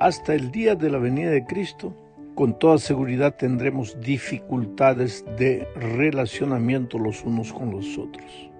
hasta el día de la venida de Cristo, con toda seguridad tendremos dificultades de relacionamiento los unos con los otros.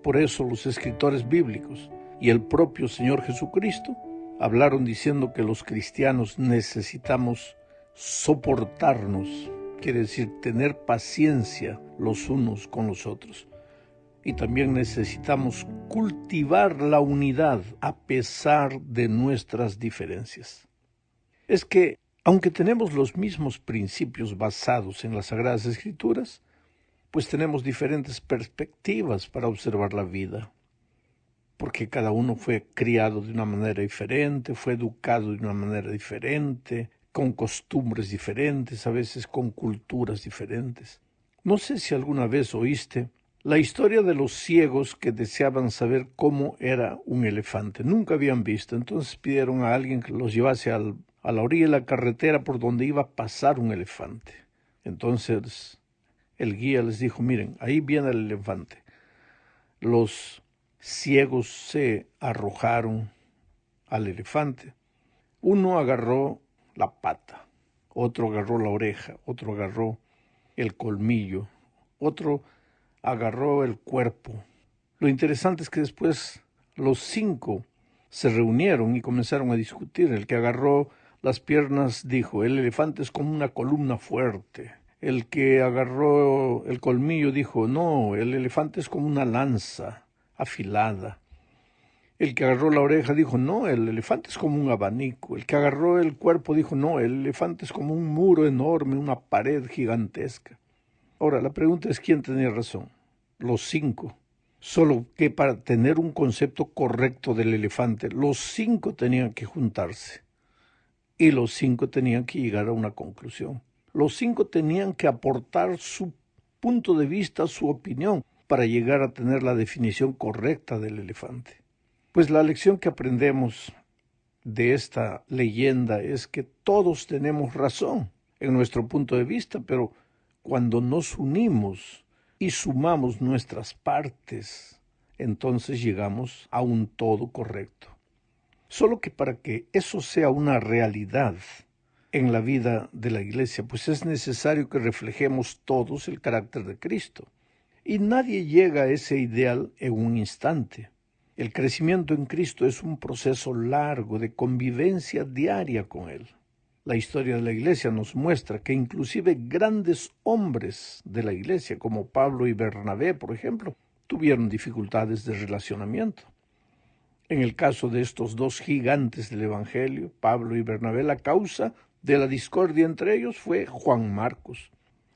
Por eso los escritores bíblicos y el propio Señor Jesucristo hablaron diciendo que los cristianos necesitamos soportarnos, quiere decir tener paciencia los unos con los otros. Y también necesitamos cultivar la unidad a pesar de nuestras diferencias. Es que, aunque tenemos los mismos principios basados en las Sagradas Escrituras, pues tenemos diferentes perspectivas para observar la vida, porque cada uno fue criado de una manera diferente, fue educado de una manera diferente, con costumbres diferentes, a veces con culturas diferentes. No sé si alguna vez oíste la historia de los ciegos que deseaban saber cómo era un elefante. Nunca habían visto, entonces pidieron a alguien que los llevase a la orilla de la carretera por donde iba a pasar un elefante. Entonces el guía les dijo, miren, ahí viene el elefante. Los ciegos se arrojaron al elefante. Uno agarró la pata, otro agarró la oreja, otro agarró el colmillo, otro agarró el cuerpo. Lo interesante es que después los 5 se reunieron y comenzaron a discutir. El que agarró las piernas dijo, el elefante es como una columna fuerte. El que agarró el colmillo dijo, no, el elefante es como una lanza afilada. El que agarró la oreja dijo, no, el elefante es como un abanico. El que agarró el cuerpo dijo, no, el elefante es como un muro enorme, una pared gigantesca. Ahora, la pregunta es, ¿quién tenía razón? Los 5. Solo que para tener un concepto correcto del elefante, los 5 tenían que juntarse. Y los 5 tenían que llegar a una conclusión. Los 5 tenían que aportar su punto de vista, su opinión, para llegar a tener la definición correcta del elefante. Pues la lección que aprendemos de esta leyenda es que todos tenemos razón en nuestro punto de vista, pero cuando nos unimos y sumamos nuestras partes, entonces llegamos a un todo correcto. Solo que para que eso sea una realidad en la vida de la iglesia, pues es necesario que reflejemos todos el carácter de Cristo. Y nadie llega a ese ideal en un instante. El crecimiento en Cristo es un proceso largo de convivencia diaria con Él. La historia de la iglesia nos muestra que inclusive grandes hombres de la iglesia, como Pablo y Bernabé, por ejemplo, tuvieron dificultades de relacionamiento. En el caso de estos 2 gigantes del Evangelio, Pablo y Bernabé, la causa de la discordia entre ellos fue Juan Marcos.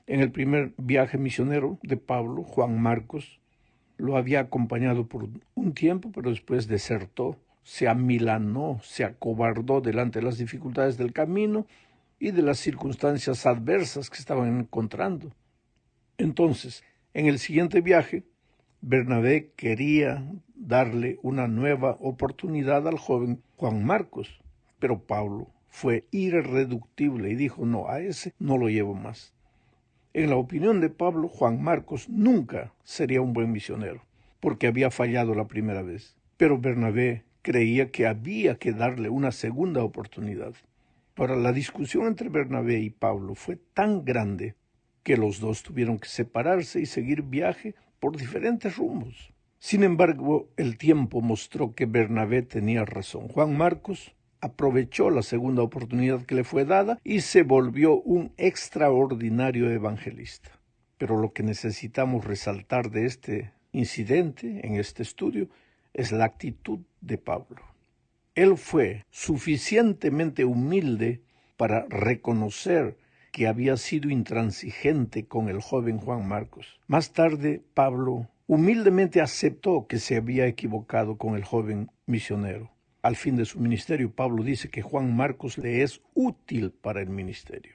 En el primer viaje misionero de Pablo, Juan Marcos lo había acompañado por un tiempo, pero después desertó, se amilanó, se acobardó delante de las dificultades del camino y de las circunstancias adversas que estaban encontrando. Entonces, en el siguiente viaje, Bernabé quería darle una nueva oportunidad al joven Juan Marcos, pero Pablo fue irreductible y dijo, no, a ese no lo llevo más. En la opinión de Pablo, Juan Marcos nunca sería un buen misionero, porque había fallado la primera vez. Pero Bernabé creía que había que darle una segunda oportunidad. Ahora, la discusión entre Bernabé y Pablo fue tan grande que los 2 tuvieron que separarse y seguir viaje por diferentes rumbos. Sin embargo, el tiempo mostró que Bernabé tenía razón. Juan Marcos aprovechó la segunda oportunidad que le fue dada y se volvió un extraordinario evangelista. Pero lo que necesitamos resaltar de este incidente, en este estudio, es la actitud de Pablo. Él fue suficientemente humilde para reconocer que había sido intransigente con el joven Juan Marcos. Más tarde, Pablo humildemente aceptó que se había equivocado con el joven misionero. Al fin de su ministerio, Pablo dice que Juan Marcos le es útil para el ministerio.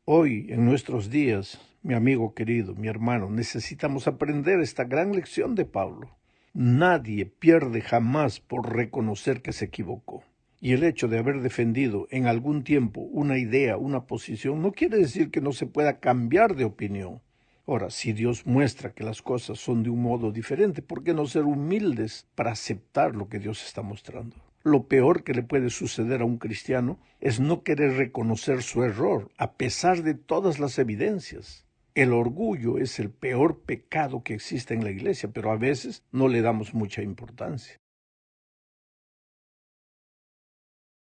Hoy, en nuestros días, mi amigo querido, mi hermano, necesitamos aprender esta gran lección de Pablo. Nadie pierde jamás por reconocer que se equivocó. Y el hecho de haber defendido en algún tiempo una idea, una posición, no quiere decir que no se pueda cambiar de opinión. Ahora, si Dios muestra que las cosas son de un modo diferente, ¿por qué no ser humildes para aceptar lo que Dios está mostrando? Lo peor que le puede suceder a un cristiano es no querer reconocer su error, a pesar de todas las evidencias. El orgullo es el peor pecado que existe en la iglesia, pero a veces no le damos mucha importancia.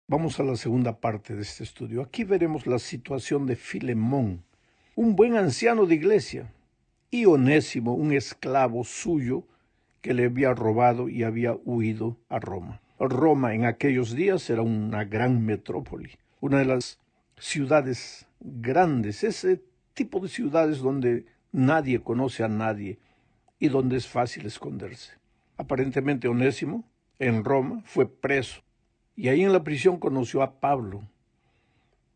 Vamos a la segunda parte de este estudio. Aquí veremos la situación de Filemón, un buen anciano de iglesia, y Onésimo, un esclavo suyo que le había robado y había huido a Roma. Roma en aquellos días era una gran metrópoli, una de las ciudades grandes, ese tipo de ciudades donde nadie conoce a nadie y donde es fácil esconderse. Aparentemente Onésimo en Roma fue preso y ahí en la prisión conoció a Pablo.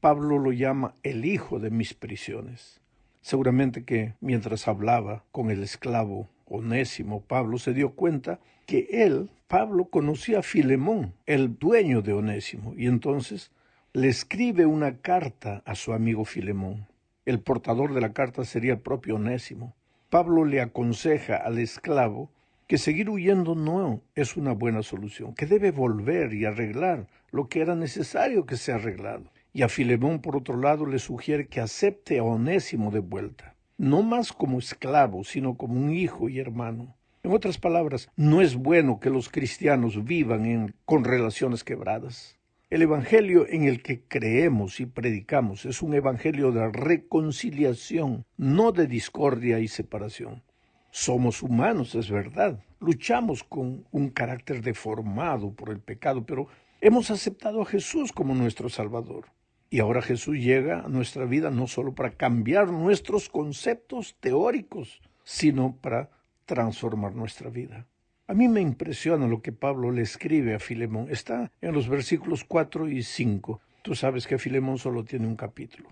Pablo lo llama el hijo de mis prisiones. Seguramente que mientras hablaba con el esclavo Onésimo, Pablo se dio cuenta que él, Pablo, conocía a Filemón, el dueño de Onésimo, y entonces le escribe una carta a su amigo Filemón. El portador de la carta sería el propio Onésimo. Pablo le aconseja al esclavo que seguir huyendo no es una buena solución, que debe volver y arreglar lo que era necesario que sea arreglado. Y a Filemón, por otro lado, le sugiere que acepte a Onésimo de vuelta, no más como esclavo, sino como un hijo y hermano. En otras palabras, no es bueno que los cristianos vivan con relaciones quebradas. El evangelio en el que creemos y predicamos es un evangelio de reconciliación, no de discordia y separación. Somos humanos, es verdad. Luchamos con un carácter deformado por el pecado, pero hemos aceptado a Jesús como nuestro Salvador. Y ahora Jesús llega a nuestra vida no solo para cambiar nuestros conceptos teóricos, sino para transformar nuestra vida. A mí me impresiona lo que Pablo le escribe a Filemón. Está en los versículos 4 y 5. Tú sabes que Filemón solo tiene un capítulo.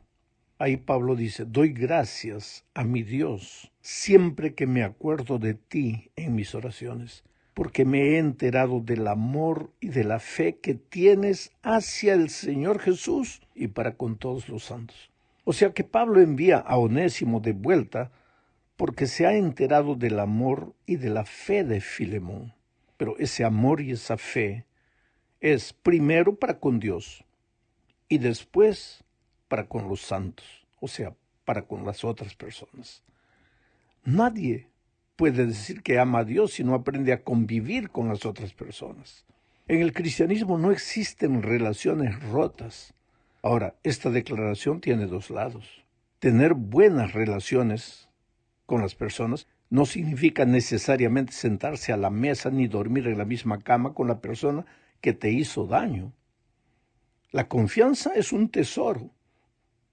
Ahí Pablo dice, doy gracias a mi Dios siempre que me acuerdo de ti en mis oraciones, porque me he enterado del amor y de la fe que tienes hacia el Señor Jesús y para con todos los santos. O sea que Pablo envía a Onésimo de vuelta porque se ha enterado del amor y de la fe de Filemón. Pero ese amor y esa fe es primero para con Dios y después para con los santos, o sea, para con las otras personas. Nadie puede decir que ama a Dios si no aprende a convivir con las otras personas. En el cristianismo no existen relaciones rotas. Ahora, esta declaración tiene dos lados. Tener buenas relaciones con las personas no significa necesariamente sentarse a la mesa ni dormir en la misma cama con la persona que te hizo daño. La confianza es un tesoro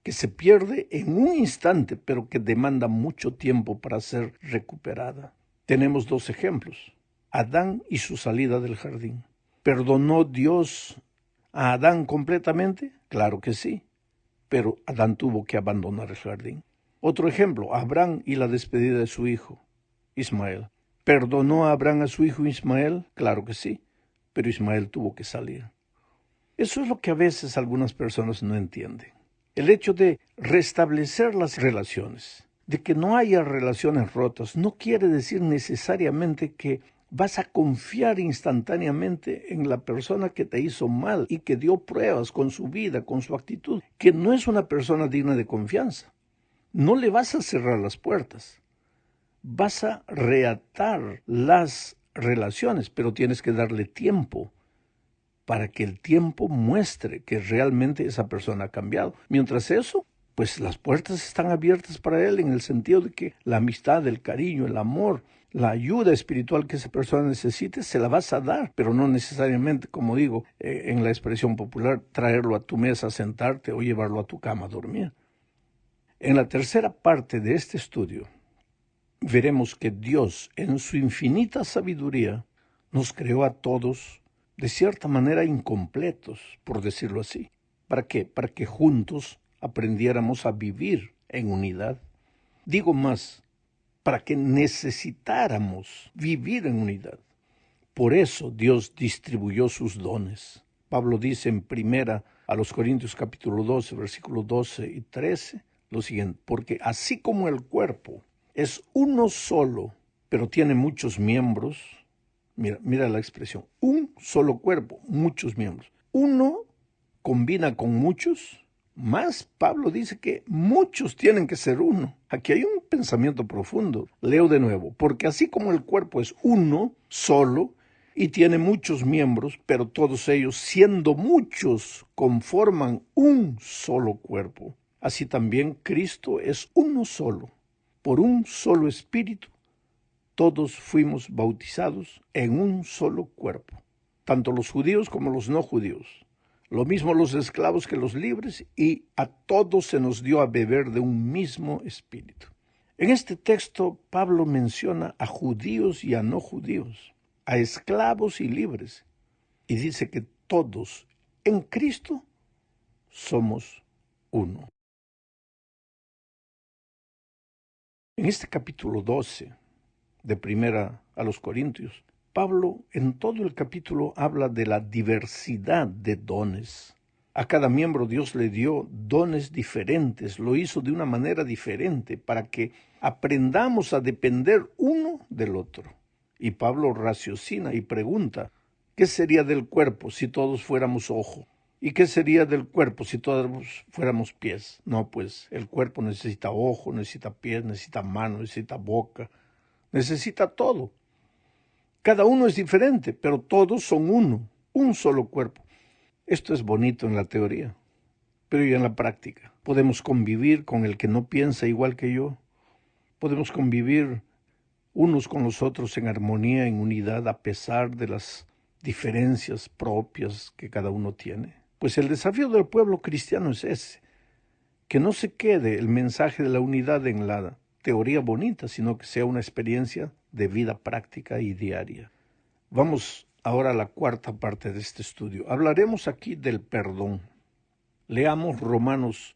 que se pierde en un instante, pero que demanda mucho tiempo para ser recuperada. Tenemos dos ejemplos. Adán y su salida del jardín. ¿Perdonó Dios a Adán completamente? Claro que sí, pero Adán tuvo que abandonar el jardín. Otro ejemplo, Abraham y la despedida de su hijo, Ismael. ¿Perdonó a Abraham a su hijo Ismael? Claro que sí, pero Ismael tuvo que salir. Eso es lo que a veces algunas personas no entienden. El hecho de restablecer las relaciones, de que no haya relaciones rotas, no quiere decir necesariamente que vas a confiar instantáneamente en la persona que te hizo mal y que dio pruebas con su vida, con su actitud, que no es una persona digna de confianza. No le vas a cerrar las puertas. Vas a reatar las relaciones, pero tienes que darle tiempo para que el tiempo muestre que realmente esa persona ha cambiado. Mientras eso, pues las puertas están abiertas para él en el sentido de que la amistad, el cariño, el amor, la ayuda espiritual que esa persona necesite, se la vas a dar, pero no necesariamente, como digo, en la expresión popular, traerlo a tu mesa, sentarte o llevarlo a tu cama a dormir. En la tercera parte de este estudio, veremos que Dios, en su infinita sabiduría, nos creó a todos de cierta manera incompletos, por decirlo así. ¿Para qué? Para que juntos aprendiéramos a vivir en unidad. Digo más, para que necesitáramos vivir en unidad. Por eso Dios distribuyó sus dones. Pablo dice en primera a los Corintios capítulo 12, versículos 12 y 13, lo siguiente, porque así como el cuerpo es uno solo, pero tiene muchos miembros, Mira la expresión. Un solo cuerpo, muchos miembros. Uno combina con muchos, más Pablo dice que muchos tienen que ser uno. Aquí hay un pensamiento profundo. Leo de nuevo. Porque así como el cuerpo es uno solo y tiene muchos miembros, pero todos ellos, siendo muchos, conforman un solo cuerpo, así también Cristo es uno solo. Por un solo espíritu, todos fuimos bautizados en un solo cuerpo, tanto los judíos como los no judíos. Lo mismo los esclavos que los libres, y a todos se nos dio a beber de un mismo espíritu. En este texto, Pablo menciona a judíos y a no judíos, a esclavos y libres, y dice que todos en Cristo somos uno. En este capítulo 12 de Primera a los Corintios, Pablo en todo el capítulo habla de la diversidad de dones. A cada miembro Dios le dio dones diferentes, lo hizo de una manera diferente para que aprendamos a depender uno del otro. Y Pablo raciocina y pregunta, ¿qué sería del cuerpo si todos fuéramos ojo? ¿Y qué sería del cuerpo si todos fuéramos pies? No, pues el cuerpo necesita ojo, necesita pies, necesita mano, necesita boca, necesita todo. Cada uno es diferente, pero todos son uno, un solo cuerpo. Esto es bonito en la teoría, pero y en la práctica. Podemos convivir con el que no piensa igual que yo. Podemos convivir unos con los otros en armonía, en unidad, a pesar de las diferencias propias que cada uno tiene. Pues el desafío del pueblo cristiano es ese, que no se quede el mensaje de la unidad en la teoría bonita, sino que sea una experiencia de vida práctica y diaria. Vamos ahora a la cuarta parte de este estudio. Hablaremos aquí del perdón. Leamos Romanos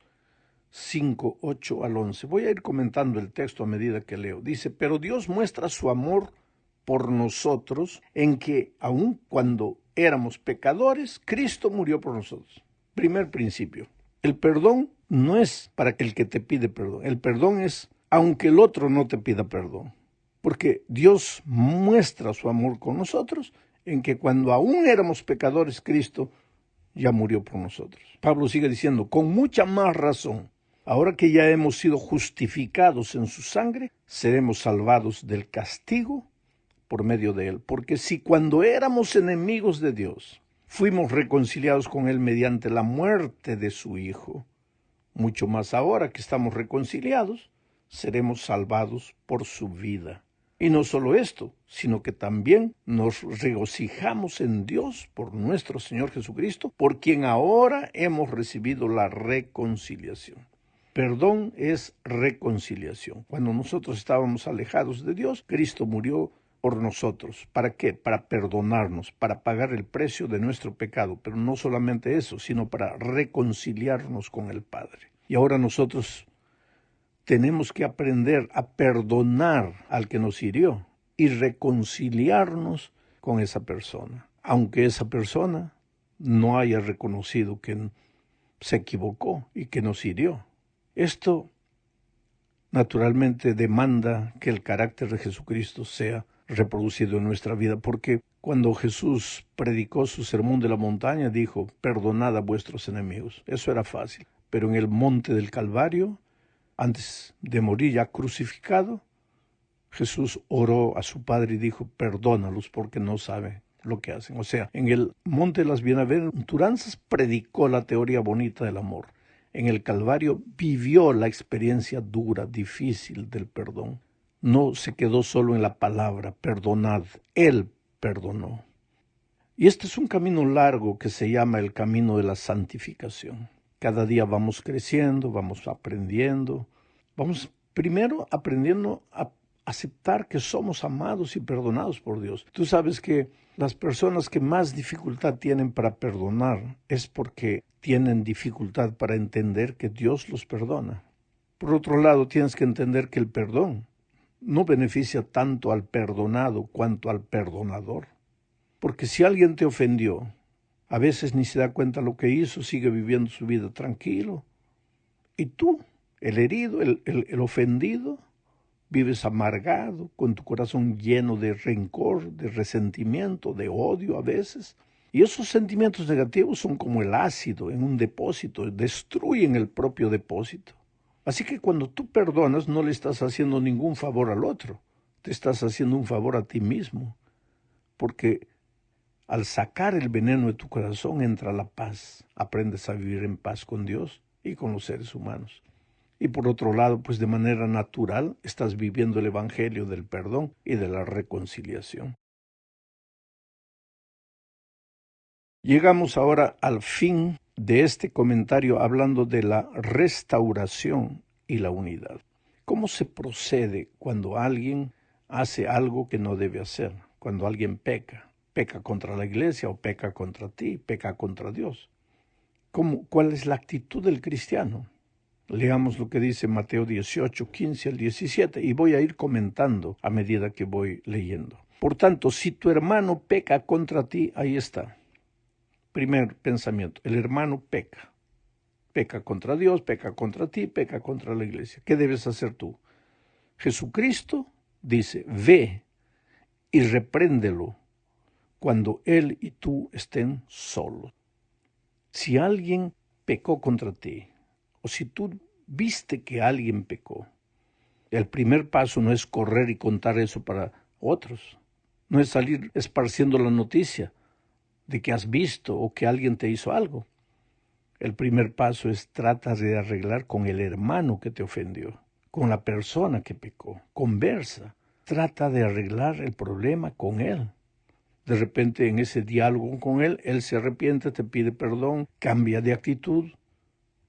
5, 8 al 11. Voy a ir comentando el texto a medida que leo. Dice, pero Dios muestra su amor por nosotros en que, aun cuando éramos pecadores, Cristo murió por nosotros. Primer principio. El perdón no es para el que te pide perdón. El perdón es aunque el otro no te pida perdón. Porque Dios muestra su amor con nosotros en que cuando aún éramos pecadores, Cristo ya murió por nosotros. Pablo sigue diciendo, con mucha más razón, ahora que ya hemos sido justificados en su sangre, seremos salvados del castigo por medio de él. Porque si cuando éramos enemigos de Dios, fuimos reconciliados con él mediante la muerte de su Hijo, mucho más ahora que estamos reconciliados, seremos salvados por su vida. Y no solo esto, sino que también nos regocijamos en Dios por nuestro Señor Jesucristo, por quien ahora hemos recibido la reconciliación. Perdón es reconciliación. Cuando nosotros estábamos alejados de Dios, Cristo murió por nosotros. ¿Para qué? Para perdonarnos, para pagar el precio de nuestro pecado. Pero no solamente eso, sino para reconciliarnos con el Padre. Y ahora nosotros tenemos que aprender a perdonar al que nos hirió y reconciliarnos con esa persona, aunque esa persona no haya reconocido que se equivocó y que nos hirió. Esto naturalmente demanda que el carácter de Jesucristo sea reproducido en nuestra vida, porque cuando Jesús predicó su sermón de la montaña, dijo, perdonad a vuestros enemigos. Eso era fácil, pero en el monte del Calvario, antes de morir ya crucificado, Jesús oró a su Padre y dijo, perdónalos porque no saben lo que hacen. O sea, en el monte de las bienaventuranzas predicó la teoría bonita del amor. En el Calvario vivió la experiencia dura, difícil del perdón. No se quedó solo en la palabra, perdonad. Él perdonó. Y este es un camino largo que se llama el camino de la santificación. Cada día vamos creciendo, vamos aprendiendo, vamos primero aprendiendo a aceptar que somos amados y perdonados por Dios. Tú sabes que las personas que más dificultad tienen para perdonar es porque tienen dificultad para entender que Dios los perdona. Por otro lado, tienes que entender que el perdón no beneficia tanto al perdonado cuanto al perdonador. Porque si alguien te ofendió, a veces ni se da cuenta lo que hizo, sigue viviendo su vida tranquilo. Y tú, el herido, el ofendido, vives amargado, con tu corazón lleno de rencor, de resentimiento, de odio a veces. Y esos sentimientos negativos son como el ácido en un depósito, destruyen el propio depósito. Así que cuando tú perdonas no le estás haciendo ningún favor al otro, te estás haciendo un favor a ti mismo, porque al sacar el veneno de tu corazón entra la paz, aprendes a vivir en paz con Dios y con los seres humanos. Y por otro lado, pues de manera natural estás viviendo el evangelio del perdón y de la reconciliación. Llegamos ahora al fin de este comentario hablando de la restauración y la unidad. ¿Cómo se procede cuando alguien hace algo que no debe hacer? Cuando alguien peca, peca contra la iglesia o peca contra ti, peca contra Dios. ¿Cuál es la actitud del cristiano? Leamos lo que dice Mateo 18, 15 al 17 y voy a ir comentando a medida que voy leyendo. Por tanto, si tu hermano peca contra ti, ahí está. Primer pensamiento, el hermano peca. Peca contra Dios, peca contra ti, peca contra la iglesia. ¿Qué debes hacer tú? Jesucristo dice, ve y repréndelo cuando él y tú estén solos. Si alguien pecó contra ti, o si tú viste que alguien pecó, el primer paso no es correr y contar eso para otros. No es salir esparciendo la noticia de que has visto o que alguien te hizo algo. El primer paso es tratar de arreglar con el hermano que te ofendió, con la persona que pecó. Conversa, trata de arreglar el problema con él. De repente en ese diálogo con él se arrepiente, te pide perdón, cambia de actitud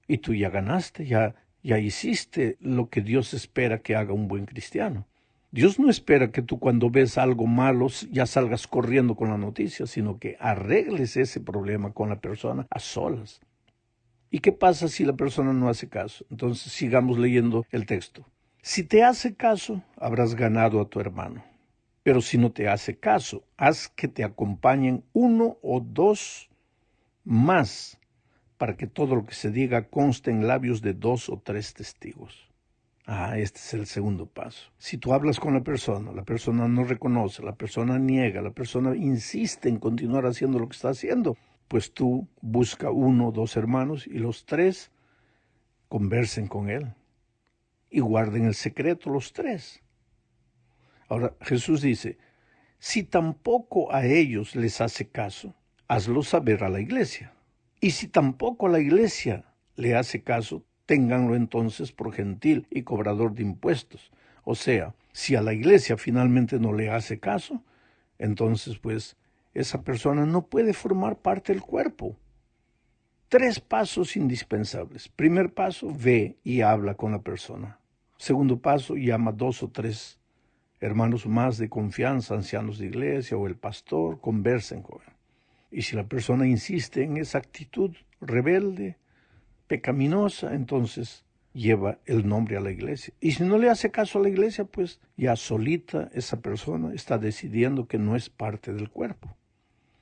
y tú ya ganaste, ya hiciste lo que Dios espera que haga un buen cristiano. Dios no espera que tú cuando ves algo malo ya salgas corriendo con la noticia, sino que arregles ese problema con la persona a solas. ¿Y qué pasa si la persona no hace caso? Entonces sigamos leyendo el texto. Si te hace caso, habrás ganado a tu hermano. Pero si no te hace caso, haz que te acompañen uno o dos más, para que todo lo que se diga conste en labios de 2 o 3 testigos. Este es el segundo paso. Si tú hablas con la persona no reconoce, la persona niega, la persona insiste en continuar haciendo lo que está haciendo, pues tú busca 1 o 2 hermanos y los 3 conversen con él y guarden el secreto los 3. Ahora Jesús dice, si tampoco a ellos les hace caso, hazlo saber a la iglesia. Y si tampoco a la iglesia le hace caso, ténganlo entonces por gentil y cobrador de impuestos. O sea, si a la iglesia finalmente no le hace caso, entonces pues esa persona no puede formar parte del cuerpo. 3 pasos indispensables. Primer paso, ve y habla con la persona. Segundo paso, llama 2 o 3 hermanos más de confianza, ancianos de iglesia o el pastor, conversen con él. Y si la persona insiste en esa actitud rebelde, pecaminosa, entonces lleva el nombre a la iglesia. Y si no le hace caso a la iglesia, pues ya solita esa persona está decidiendo que no es parte del cuerpo.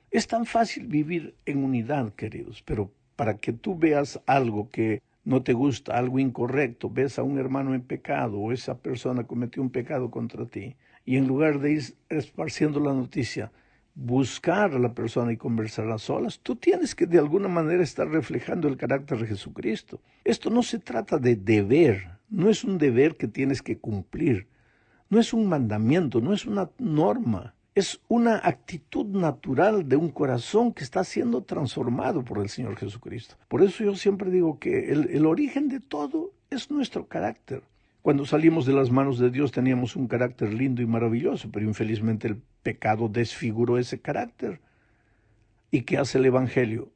Es tan fácil vivir en unidad, queridos, pero para que tú veas algo que no te gusta, algo incorrecto, ves a un hermano en pecado o esa persona cometió un pecado contra ti, y en lugar de ir esparciendo la noticia, buscar a la persona y conversar a solas, tú tienes que de alguna manera estar reflejando el carácter de Jesucristo. Esto no se trata de deber, no es un deber que tienes que cumplir, no es un mandamiento, no es una norma. Es una actitud natural de un corazón que está siendo transformado por el Señor Jesucristo. Por eso yo siempre digo que el origen de todo es nuestro carácter. Cuando salimos de las manos de Dios teníamos un carácter lindo y maravilloso, pero infelizmente el pecado desfiguró ese carácter. ¿Y qué hace el Evangelio?